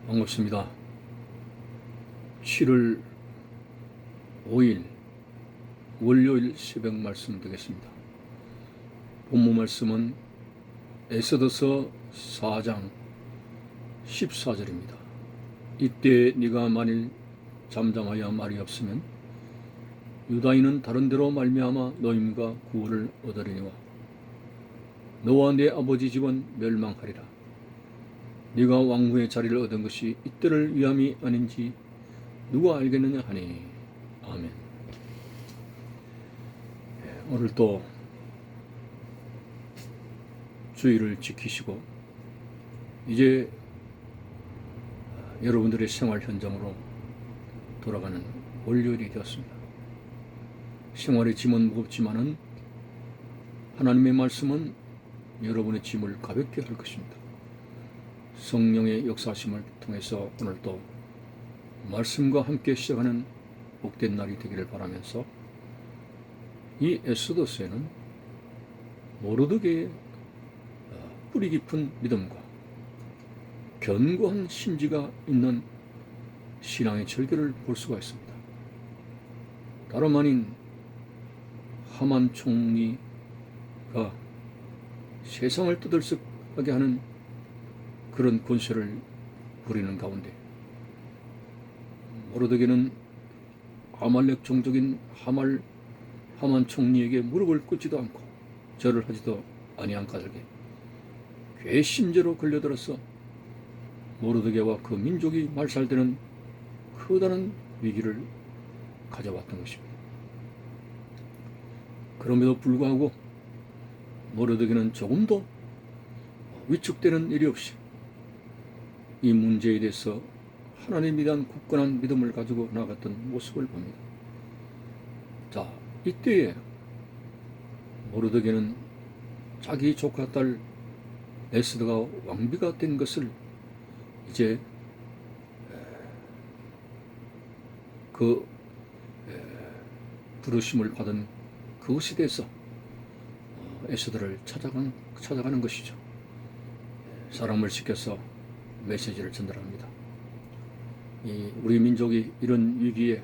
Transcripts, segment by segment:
반갑습니다. 7월 5일 월요일 새벽 말씀 되겠습니다. 본문 말씀은 에스더서 4장 14절입니다. 이때 네가 만일 잠잠하여 말이 없으면 유다인은 다른 데로 말미암아 너희가 구원을 얻으리니와 너와 네 아버지 집은 멸망하리라. 네가 왕후의 자리를 얻은 것이 이때를 위함이 아닌지 누가 알겠느냐 하니. 아멘. 오늘 또 주의를 지키시고 이제 여러분들의 생활 현장으로 돌아가는 월요일이 되었습니다. 생활의 짐은 무겁지만은 하나님의 말씀은 여러분의 짐을 가볍게 할 것입니다. 성령의 역사하심을 통해서 오늘도 말씀과 함께 시작하는 복된 날이 되기를 바라면서 이 에스더서에는 모르드게의 뿌리 깊은 믿음과 견고한 심지가 있는 신앙의 절개를 볼 수가 있습니다. 다름 아닌 하만 총리가 세상을 떠들썩하게 하는 그런 권세를 부리는 가운데 모르드게는 아말렉 종족인 하만 총리에게 무릎을 꿇지도 않고 절을 하지도 아니한 까닭에 괘씸죄로 걸려들어서 모르드게와 그 민족이 말살되는 커다란 위기를 가져왔던 것입니다. 그럼에도 불구하고 모르드게는 조금도 위축되는 일이 없이 이 문제에 대해서 하나님에 대한 굳건한 믿음을 가지고 나갔던 모습을 봅니다. 자, 이때에 모르드게는 자기 조카 딸 에스더가 왕비가 된 것을 이제 그 부르심을 받은 그것에 대해서 에스더를 찾아가는 것이죠. 사람을 시켜서 메시지를 전달합니다. 우리 민족이 이런 위기에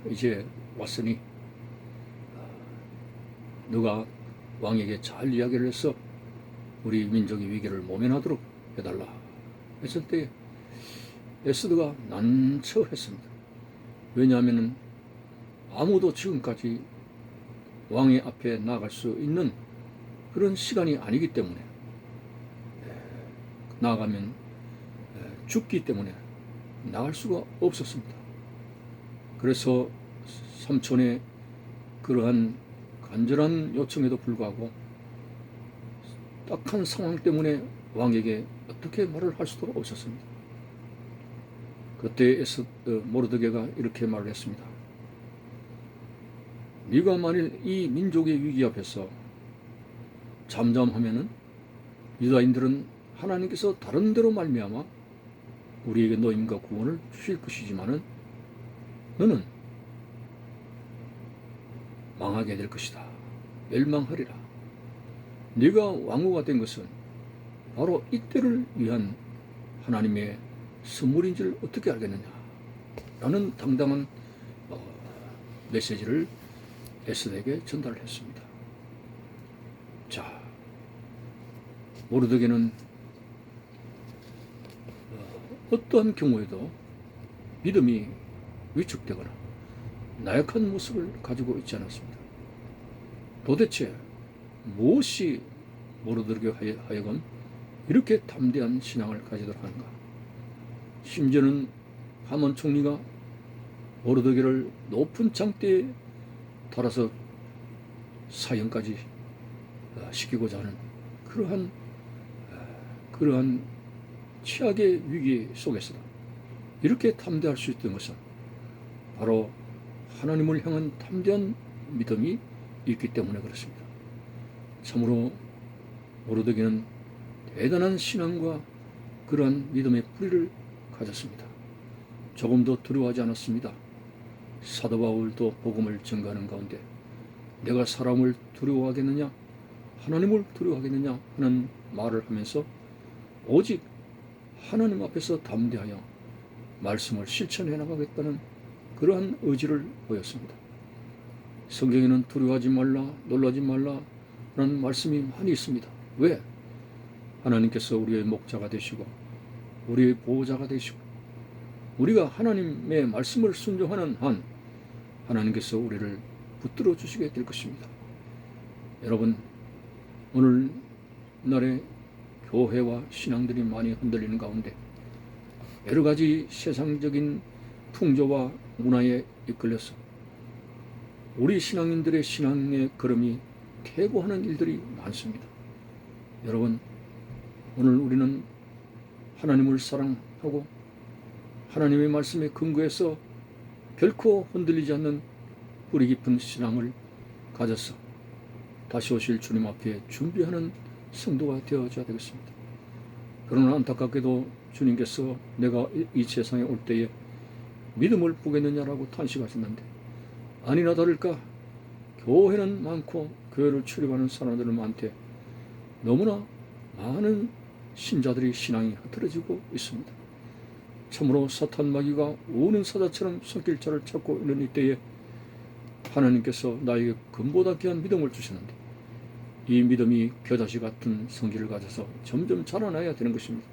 이제 왔으니 누가 왕에게 잘 이야기를 해서 우리 민족의 위기를 모면하도록 해달라 했을 때 에스더가 난처했습니다. 왜냐하면 아무도 지금까지 왕의 앞에 나갈 수 있는 그런 시간이 아니기 때문에, 나가면 죽기 때문에 나갈 수가 없었습니다. 그래서 삼촌의 그러한 간절한 요청에도 불구하고 딱한 상황 때문에 왕에게 어떻게 말을 할 수도 없었습니다. 그때 모르드게가 이렇게 말을 했습니다. 네가 만일 이 민족의 위기 앞에서 잠잠하면은 유다인들은 하나님께서 다른 데로 말미암아 우리에게 노임과 구원을 주실 것이지만은 너는 망하게 될 것이다. 멸망하리라. 네가 왕후가 된 것은 바로 이때를 위한 하나님의 선물인 줄 어떻게 알겠느냐 라는 당당한 메시지를 에스더에게 전달을 했습니다. 자, 모르드게는 어떠한 경우에도 믿음이 위축되거나 나약한 모습을 가지고 있지 않았습니다. 도대체 무엇이 모르드게 하여금 이렇게 담대한 신앙을 가지도록 하는가? 심지어는 하만 총리가 모르드게를 높은 장대에 달아서 사형까지 시키고자 하는 그러한 최악의 위기 속에서도 이렇게 담대할 수 있던 것은 바로 하나님을 향한 담대한 믿음이 있기 때문에 그렇습니다. 참으로 모르드게는 대단한 신앙과 그러한 믿음의 뿌리를 가졌습니다. 조금도 두려워하지 않았습니다. 사도 바울도 복음을 전가하는 가운데 내가 사람을 두려워하겠느냐 하나님을 두려워하겠느냐 하는 말을 하면서 오직 하나님 앞에서 담대하여 말씀을 실천해 나가겠다는 그러한 의지를 보였습니다. 성경에는 두려워하지 말라, 놀라지 말라 라는 말씀이 많이 있습니다. 왜? 하나님께서 우리의 목자가 되시고 우리의 보호자가 되시고 우리가 하나님의 말씀을 순종하는 한 하나님께서 우리를 붙들어 주시게 될 것입니다. 여러분, 오늘날의 교회와 신앙들이 많이 흔들리는 가운데 여러 가지 세상적인 풍조와 문화에 이끌려서 우리 신앙인들의 신앙의 걸음이 퇴보하는 일들이 많습니다. 여러분, 오늘 우리는 하나님을 사랑하고 하나님의 말씀에 근거해서 결코 흔들리지 않는 뿌리 깊은 신앙을 가져서 다시 오실 주님 앞에 준비하는 성도가 되어져야 되겠습니다. 그러나 안타깝게도 주님께서 내가 이 세상에 올 때에 믿음을 보겠느냐라고 탄식하셨는데 아니나 다를까 교회는 많고 교회를 출입하는 사람들은 많대 너무나 많은 신자들이 신앙이 흐트러지고 있습니다. 참으로 사탄 마귀가 우는 사자처럼 섞일 자를 찾고 있는 이때에 하나님께서 나에게 금보다 귀한 믿음을 주시는데 이 믿음이 겨자씨 같은 성질을 가져서 점점 자라나야 되는 것입니다.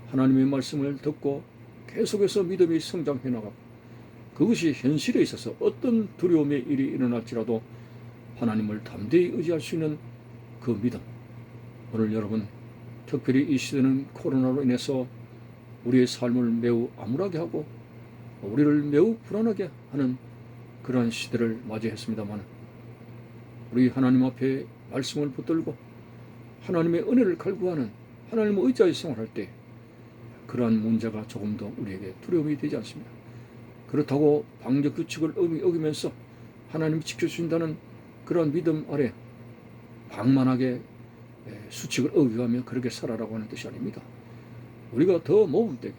하나님의 말씀을 듣고 계속해서 믿음이 성장해 나가고 그것이 현실에 있어서 어떤 두려움의 일이 일어날지라도 하나님을 담대히 의지할 수 있는 그 믿음. 오늘 여러분, 특별히 이 시대는 코로나로 인해서 우리의 삶을 매우 암울하게 하고 우리를 매우 불안하게 하는 그러한 시대를 맞이했습니다만 우리 하나님 앞에 말씀을 붙들고 하나님의 은혜를 갈구하는 하나님의 의지하에 생활할 때 그러한 문제가 조금 더 우리에게 두려움이 되지 않습니다. 그렇다고 방역 규칙을 어기면서 하나님이 지켜주신다는 그런 믿음 아래 방만하게 수칙을 어기가며 그렇게 살아라고 하는 뜻이 아닙니다. 우리가 더 모범되게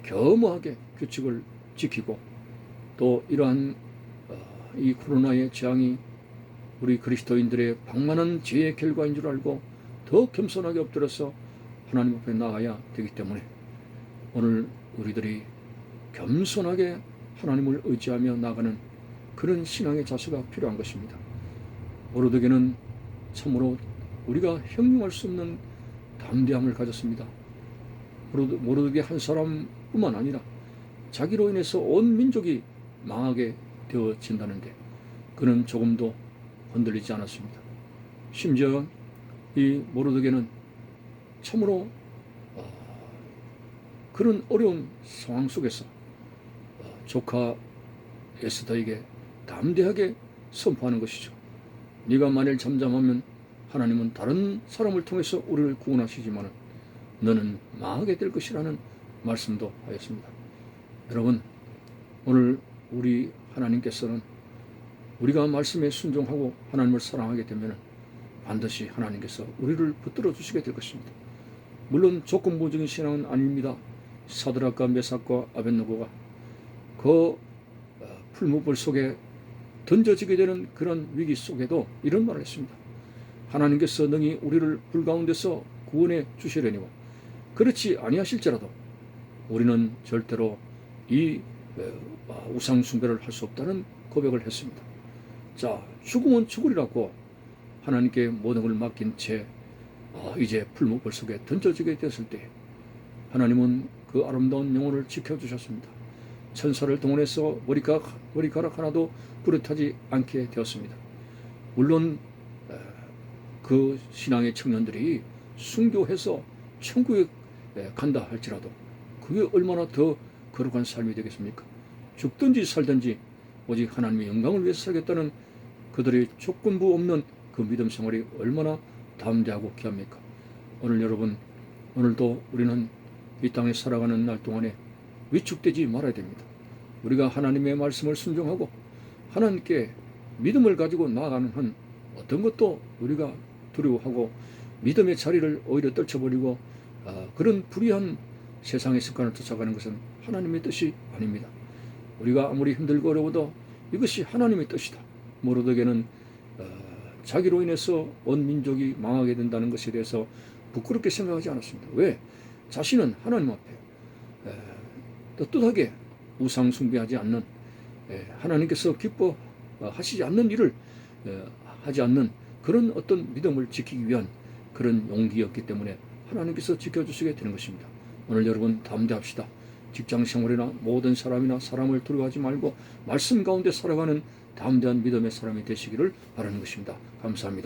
겸허하게 규칙을 지키고 또 이러한 이 코로나의 재앙이 우리 그리스도인들의 방만한 죄의 결과인 줄 알고 더 겸손하게 엎드려서 하나님 앞에 나아가야 되기 때문에 오늘 우리들이 겸손하게 하나님을 의지하며 나가는 그런 신앙의 자세가 필요한 것입니다. 모르드게는 참으로 우리가 형용할 수 없는 담대함을 가졌습니다. 모르드게 한 사람뿐만 아니라 자기로 인해서 온 민족이 망하게 되어진다는데 그는 조금도 흔들리지 않았습니다. 심지어 이 모르드게는 참으로 그런 어려운 상황 속에서 조카 에스더에게 담대하게 선포하는 것이죠. 네가 만일 잠잠하면 하나님은 다른 사람을 통해서 우리를 구원하시지만 너는 망하게 될 것이라는 말씀도 하였습니다. 여러분, 오늘 우리 하나님께서는 우리가 말씀에 순종하고 하나님을 사랑하게 되면 반드시 하나님께서 우리를 붙들어 주시게 될 것입니다. 물론 조건부적인 신앙은 아닙니다. 사드락과 메삭과 아벳느고가 그 풀무불 속에 던져지게 되는 그런 위기 속에도 이런 말을 했습니다. 하나님께서 능히 우리를 불 가운데서 구원해 주시려니와 그렇지 아니하실지라도 우리는 절대로 이 우상 숭배를 할 수 없다는 고백을 했습니다. 자, 죽으면 죽으리라고 하나님께 모든 걸 맡긴 채 이제 풀무불 속에 던져지게 됐을 때 하나님은 그 아름다운 영혼을 지켜주셨습니다. 천사를 동원해서 머리카락 하나도 부릇하지 않게 되었습니다. 물론 그 신앙의 청년들이 순교해서 천국에 간다 할지라도 그게 얼마나 더 거룩한 삶이 되겠습니까? 죽든지 살든지 오직 하나님의 영광을 위해서 살겠다는 그들의 조건부 없는 그 믿음 생활이 얼마나 담대하고 귀합니까? 오늘 여러분, 오늘도 우리는 이 땅에 살아가는 날 동안에 위축되지 말아야 됩니다. 우리가 하나님의 말씀을 순종하고 하나님께 믿음을 가지고 나아가는 한 어떤 것도 우리가 두려워하고 믿음의 자리를 오히려 떨쳐버리고 그런 불의한 세상의 습관을 쫓아가는 것은 하나님의 뜻이 아닙니다. 우리가 아무리 힘들고 어려워도 이것이 하나님의 뜻이다. 모르드게는 자기로 인해서 온 민족이 망하게 된다는 것에 대해서 부끄럽게 생각하지 않았습니다. 왜? 자신은 하나님 앞에 떳떳하게 우상 숭배하지 않는, 하나님께서 기뻐하시지 않는 일을 하지 않는 그런 어떤 믿음을 지키기 위한 그런 용기였기 때문에 하나님께서 지켜주시게 되는 것입니다. 오늘 여러분 담대합시다. 직장 생활이나 모든 사람이나 사람을 두려워하지 말고 말씀 가운데 살아가는 담대한 믿음의 사람이 되시기를 바라는 것입니다. 감사합니다.